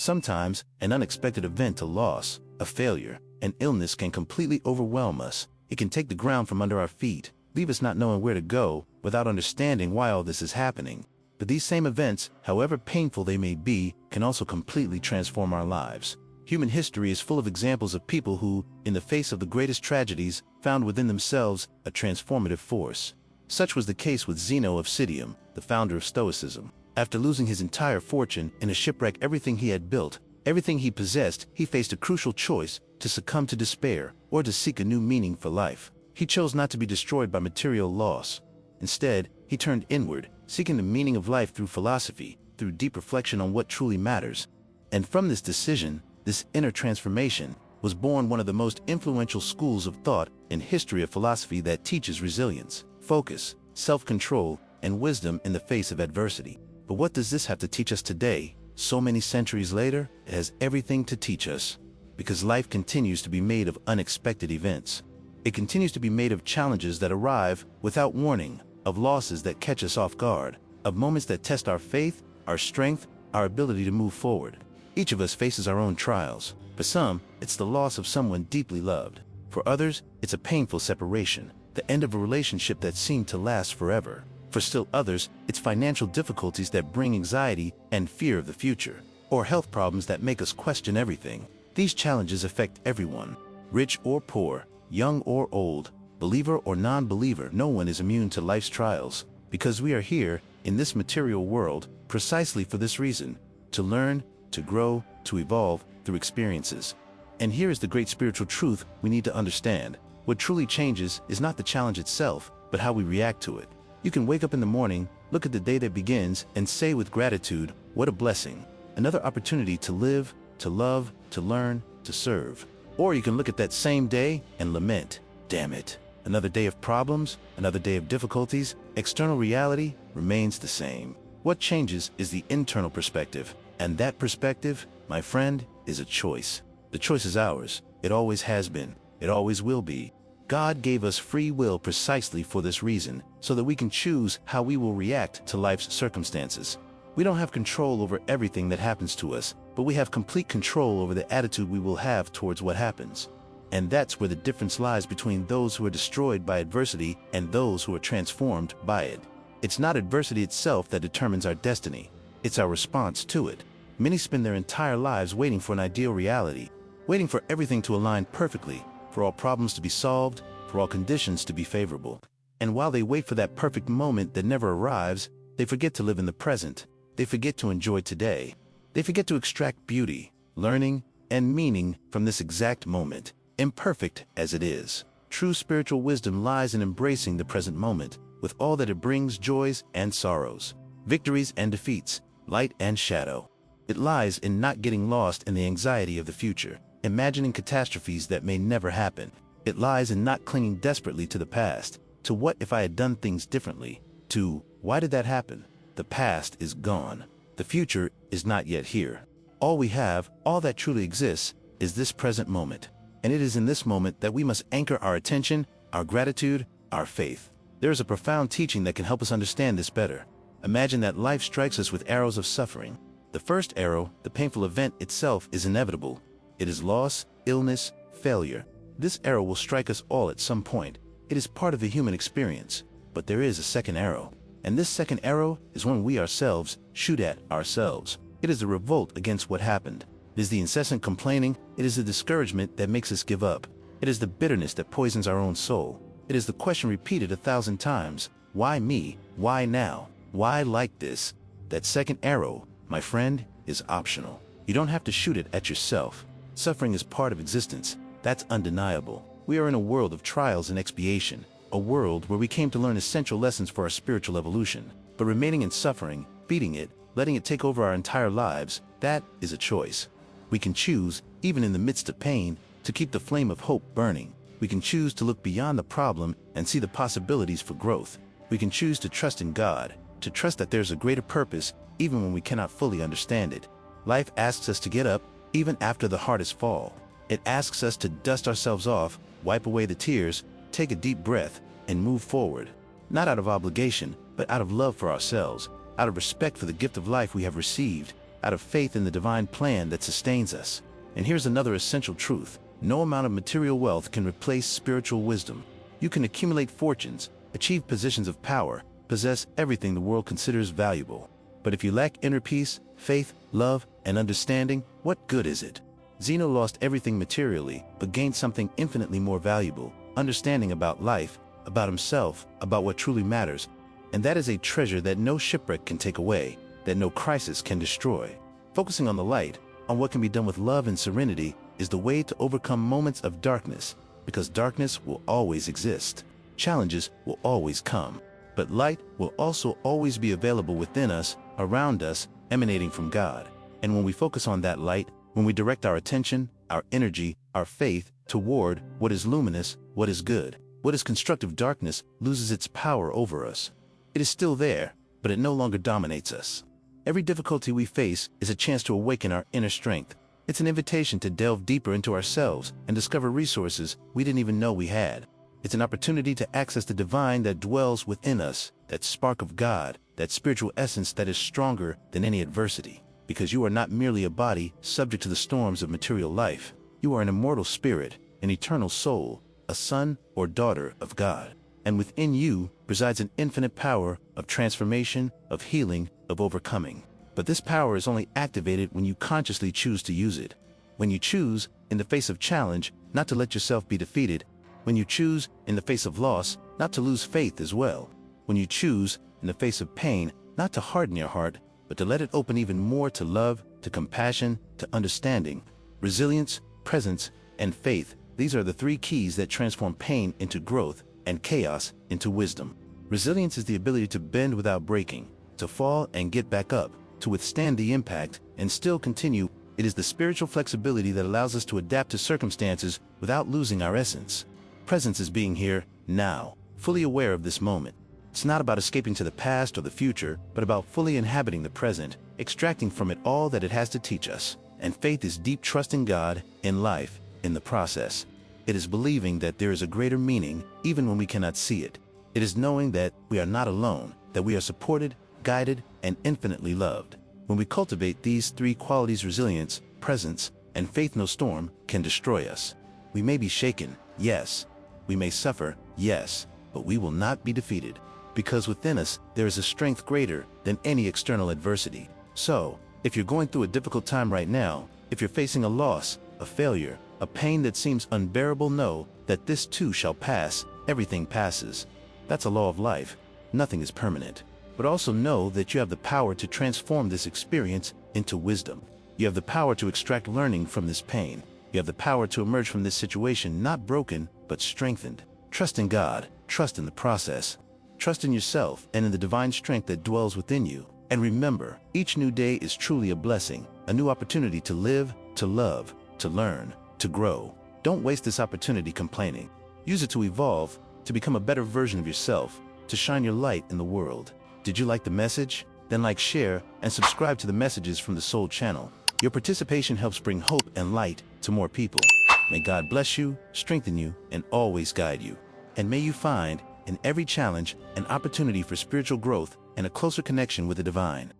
Sometimes, an unexpected event, a loss, a failure, an illness can completely overwhelm us. It can take the ground from under our feet, leave us not knowing where to go, without understanding why all this is happening. But these same events, however painful they may be, can also completely transform our lives. Human history is full of examples of people who, in the face of the greatest tragedies, found within themselves a transformative force. Such was the case with Zeno of Citium, the founder of Stoicism. After losing his entire fortune in a shipwreck, everything he had built, everything he possessed, he faced a crucial choice: to succumb to despair or to seek a new meaning for life. He chose not to be destroyed by material loss. Instead, he turned inward, seeking the meaning of life through philosophy, through deep reflection on what truly matters. And from this decision, this inner transformation, was born one of the most influential schools of thought in history of philosophy that teaches resilience, focus, self-control, and wisdom in the face of adversity. But what does this have to teach us today? So many centuries later, it has everything to teach us. Because life continues to be made of unexpected events. It continues to be made of challenges that arrive without warning, of losses that catch us off guard, of moments that test our faith, our strength, our ability to move forward. Each of us faces our own trials. For some, it's the loss of someone deeply loved. For others, it's a painful separation, the end of a relationship that seemed to last forever. For still others, it's financial difficulties that bring anxiety and fear of the future, or health problems that make us question everything. These challenges affect everyone, rich or poor, young or old, believer or non-believer. No one is immune to life's trials, because we are here, in this material world, precisely for this reason: to learn, to grow, to evolve through experiences. And here is the great spiritual truth we need to understand. What truly changes is not the challenge itself, but how we react to it. You can wake up in the morning, look at the day that begins, and say with gratitude, "What a blessing. Another opportunity to live, to love, to learn, to serve." Or you can look at that same day and lament, "Damn it. Another day of problems, another day of difficulties." External reality remains the same. What changes is the internal perspective. And that perspective, my friend, is a choice. The choice is ours. It always has been. It always will be. God gave us free will precisely for this reason, so that we can choose how we will react to life's circumstances. We don't have control over everything that happens to us, but we have complete control over the attitude we will have towards what happens. And that's where the difference lies between those who are destroyed by adversity and those who are transformed by it. It's not adversity itself that determines our destiny. It's our response to it. Many spend their entire lives waiting for an ideal reality, waiting for everything to align perfectly, for all problems to be solved, for all conditions to be favorable. And while they wait for that perfect moment that never arrives, they forget to live in the present. They forget to enjoy today. They forget to extract beauty, learning, and meaning from this exact moment, imperfect as it is. True spiritual wisdom lies in embracing the present moment, with all that it brings: joys and sorrows, victories and defeats, light and shadow. It lies in not getting lost in the anxiety of the future, imagining catastrophes that may never happen. It lies in not clinging desperately to the past, to "what if I had done things differently," to "why did that happen?" The past is gone. The future is not yet here. All we have, all that truly exists, is this present moment. And it is in this moment that we must anchor our attention, our gratitude, our faith. There is a profound teaching that can help us understand this better. Imagine that life strikes us with arrows of suffering. The first arrow, the painful event itself, is inevitable. It is loss, illness, failure. This arrow will strike us all at some point. It is part of the human experience. But there is a second arrow. And this second arrow is one we ourselves shoot at ourselves. It is the revolt against what happened. It is the incessant complaining. It is the discouragement that makes us give up. It is the bitterness that poisons our own soul. It is the question repeated 1,000 times: why me? Why now? Why like this? That second arrow, my friend, is optional. You don't have to shoot it at yourself. Suffering is part of existence. That's undeniable. We are in a world of trials and expiation, a world where we came to learn essential lessons for our spiritual evolution. But remaining in suffering, feeding it, letting it take over our entire lives, that is a choice. We can choose, even in the midst of pain, to keep the flame of hope burning. We can choose to look beyond the problem and see the possibilities for growth. We can choose to trust in God, to trust that there's a greater purpose, even when we cannot fully understand it. Life asks us to get up, even after the hardest fall. It asks us to dust ourselves off, wipe away the tears, take a deep breath, and move forward. Not out of obligation, but out of love for ourselves, out of respect for the gift of life we have received, out of faith in the divine plan that sustains us. And here's another essential truth. No amount of material wealth can replace spiritual wisdom. You can accumulate fortunes, achieve positions of power, possess everything the world considers valuable. But if you lack inner peace, faith, love, and understanding, what good is it? Zeno lost everything materially, but gained something infinitely more valuable: understanding about life, about himself, about what truly matters. And that is a treasure that no shipwreck can take away, that no crisis can destroy. Focusing on the light, on what can be done with love and serenity, is the way to overcome moments of darkness, because darkness will always exist. Challenges will always come. But light will also always be available within us, around us, emanating from God. And when we focus on that light, when we direct our attention, our energy, our faith toward what is luminous, what is good, what is constructive, darkness loses its power over us. It is still there, but it no longer dominates us. Every difficulty we face is a chance to awaken our inner strength. It's an invitation to delve deeper into ourselves and discover resources we didn't even know we had. It's an opportunity to access the divine that dwells within us, that spark of God, that spiritual essence that is stronger than any adversity. Because you are not merely a body subject to the storms of material life. You are an immortal spirit, an eternal soul, a son or daughter of God. And within you resides an infinite power of transformation, of healing, of overcoming. But this power is only activated when you consciously choose to use it. When you choose, in the face of challenge, not to let yourself be defeated. When you choose, in the face of loss, not to lose faith as well. When you choose, in the face of pain, not to harden your heart, but to let it open even more to love, to compassion, to understanding, resilience, presence, and faith. These are the three keys that transform pain into growth and chaos into wisdom. Resilience is the ability to bend without breaking, to fall and get back up, to withstand the impact and still continue. It is the spiritual flexibility that allows us to adapt to circumstances without losing our essence. Presence is being here, now, fully aware of this moment. It's not about escaping to the past or the future, but about fully inhabiting the present, extracting from it all that it has to teach us. And faith is deep trust in God, in life, in the process. It is believing that there is a greater meaning, even when we cannot see it. It is knowing that we are not alone, that we are supported, guided, and infinitely loved. When we cultivate these three qualities, resilience, presence, and faith, no storm can destroy us. We may be shaken, yes. We may suffer, yes, but we will not be defeated. Because within us, there is a strength greater than any external adversity. So, if you're going through a difficult time right now, if you're facing a loss, a failure, a pain that seems unbearable, know that this too shall pass. Everything passes. That's a law of life. Nothing is permanent. But also know that you have the power to transform this experience into wisdom. You have the power to extract learning from this pain. You have the power to emerge from this situation not broken, but strengthened. Trust in God. Trust in the process. Trust in yourself and in the divine strength that dwells within you. And remember, each new day is truly a blessing, a new opportunity to live, to love, to learn, to grow. Don't waste this opportunity complaining. Use it to evolve, to become a better version of yourself, to shine your light in the world. Did you like the message? Then like, share, and subscribe to the Messages from the Soul channel. Your participation helps bring hope and light to more people. May God bless you, strengthen you, and always guide you. And may you find, in every challenge, an opportunity for spiritual growth and a closer connection with the divine.